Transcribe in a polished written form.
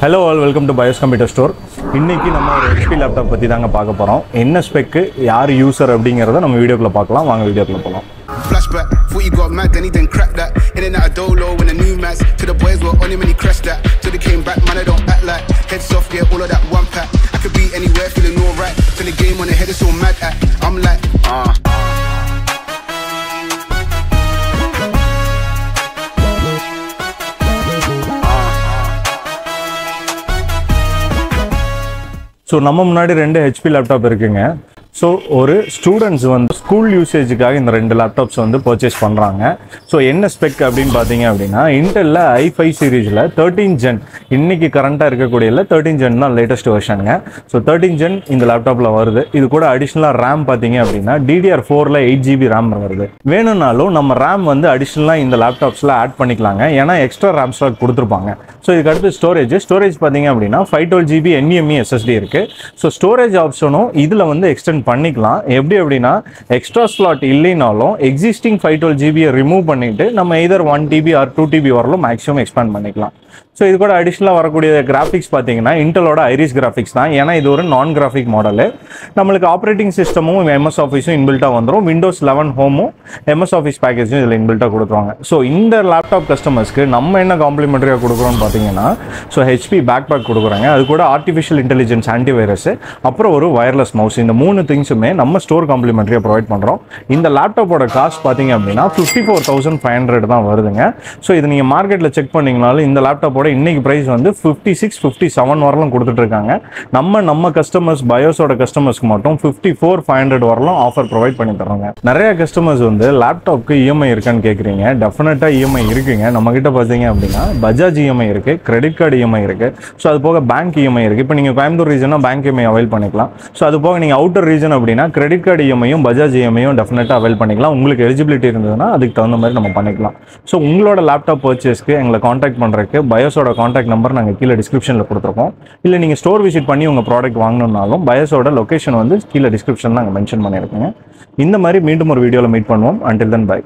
Hello all, welcome to BYOS Computer Store. இன்னைக்கு நம்ம ஒரு HP லேப்டாப் பத்தி தாங்க பார்க்க போறோம். என்ன ஸ்பெக், யார் யூசர் அப்படிங்கறத நம்ம வீடியோக்குள்ள பார்க்கலாம். வாங்க வீடியோக்குள்ள போலாம். Flashback, thought you got mad, then he didn't crack that. In and out of dolo when the new mats. To the boys were on him and he crashed that. Till they came back, man, I don't act like. Heads off, yeah, all of that one pack. I could be anywhere, feeling alright. Till the game on the head is so mad at. I'm like, So நம்ம முன்னாடி ரெண்டு HP laptop இருக்குங்க. So ஒரு students வந்து school யூசேஜுக்காக இந்த ரெண்டு laptops வந்து purchase பண்ணுறாங்க. ஸோ என்ன ஸ்பெக் அப்படின்னு பார்த்தீங்க அப்படின்னா இன்டெல்ல i5 சீரீஸில் 13 ஜென் இன்னைக்கு கரண்ட்டாக இருக்கக்கூடியல 13 ஜென் தான் லேட்டஸ்ட் வெர்ஷனுங்க. ஸோ 13 ஜென் இந்த லேப்டாப்பில் வருது. இது கூட அடிஷ்னலாக ரேம் பார்த்தீங்க அப்படின்னா DDR4ல 8GB ரேம் வருது. வேணும்னாலும் நம்ம ரேம் வந்து அடிஷ்னலாக இந்த லேப்டாப்ஸில் ஆட் பண்ணிக்கலாங்க. ஏன்னா எக்ஸ்ட்ரா ரேம் ஸ்லாட் கொடுத்துருப்பாங்க. ஸோ இதுக்கு அடுத்து ஸ்டோரேஜ் பார்த்தீங்க அப்படின்னா 512GB NVMe SSD இருக்குது. ஸோ ஸ்டோரேஜ் ஆப்ஷனும் இதில் வந்து எக்ஸ்டெண்ட் பண்ணிக்கலாம். எப்படி அப்படின்னா எக்ஸ்ட்ரா ஸ்லாட் இல்லைனாலும் எக்ஸிஸ்டிங் 512GB ரிமூவ் பண்ணிட்டு நம்ம either 1TB or 2TB வரலும் மேக்ஸிமம் எக்ஸ்பேண்ட் பண்ணிக்கலாம். ஸோ இது கூட அடிஷ்னலாக வரக்கூடிய கிராஃபிக்ஸ் பார்த்தீங்கன்னா இன்டலோட ஐரிஸ் கிராஃபிக்ஸ் தான். ஏன்னா இது ஒரு நான் கிராஃபிக் மாடலு. நம்மளுக்கு ஆப்ரேட்டிங் சிஸ்டமும் MS ஆஃபீஸும் இன்பில்ட்டாக வந்துடும். Windows 11 ஹோமும் MS ஆஃபீஸ் பேக்கேஜும் இதில் இன்பில்ட்டாக கொடுத்துருவாங்க. ஸோ இந்த லேப்டாப் கஸ்டமர்ஸ்க்கு நம்ம என்ன காம்ப்ளிமெண்ட்ரியாக கொடுக்குறோம்னு பார்த்தீங்கன்னா HP பேக் கொடுக்குறாங்க. அது கூட ஆர்டிஃபிஷியல் இன்டெலிஜென்ஸ் ஆன்டிவைரஸ், அப்புறம் ஒரு வயர்லெஸ் மவுஸ். இந்த மூணு திங்ஸுமே நம்ம ஸ்டோர் காம்ப்ளிமெண்ட்ரியாக ப்ரொவைட் பண்ணுறோம். இந்த லேப்டாப்போட காஸ்ட் பார்த்தீங்க அப்படின்னா 54,500 தான் வருதுங்க. ஸோ இது நீங்கள் மார்க்கெட்டில் செக் பண்ணிங்கனாலும் இந்த லேப்டாப்போட இன்னைக்கு பிரைஸ் வந்து 56, 57 வரலாம் கொடுத்துட்டு இருக்காங்க. நம்ம கஸ்டமர்ஸ் பயோஸோட கஸ்டமர்ஸ்க்கு மட்டும் 54,500 வரலாம் ஆஃபர் ப்ரொவைட் பண்ணி தரோங்க. நிறைய கஸ்டமர்ஸ் வந்து லேப்டாப்க்கு EMI இருக்கான்னு கேட்குறீங்க. டெஃபினட்டா EMI இருக்குங்க. நம்ம கிட்ட பார்த்தீங்க அப்படின்னா பஜாஜ் EMI இருக்கு, கிரெடிட் கார்டு EMI இருக்கு. ஸோ அது போக பேங்க் EMI இருக்கு. இப்போ நீங்க கோயம்புத்தூர் ரீஜனா பேங்க் EMI அவைல் பண்ணிக்கலாம். ஸோ அது போக நீங்க அவுட்டர் ரீஜன் அப்படின்னா கிரெடிட் கார்டு EMIயும் பஜாஜ் EMIயும் டெஃபினட்டா அவைல் பண்ணிக்கலாம். உங்களுக்கு எலிஜிபிலிட்டி இருந்ததுன்னா அதுக்கு தகுந்த மாதிரி நம்ம பண்ணிக்கலாம். ஸோ உங்களோட லேப்டாப் பர்ச்சேஸ்க்கு எங்களை காண்டாக்ட் பண்றதுக்கு பயோஸோட காண்டாக்ட் நம்பர் நாங்கள் கீழே டிஸ்கிரிப்ஷனில் கொடுத்துருக்கோம். இல்லை நீங்கள் ஸ்டோர் விசிட் பண்ணி உங்கள் ப்ராடக்ட் வாங்கணும்னாலும் பயோஸோட லொகேஷன் வந்து கீழே டிஸ்கிரிப்ஷனில் நாங்கள் மென்ஷன் பண்ணியிருக்கோங்க. இந்த மாதிரி மீண்டும் ஒரு வீடியோவில் மீட் பண்ணுவோம். Until then, bye.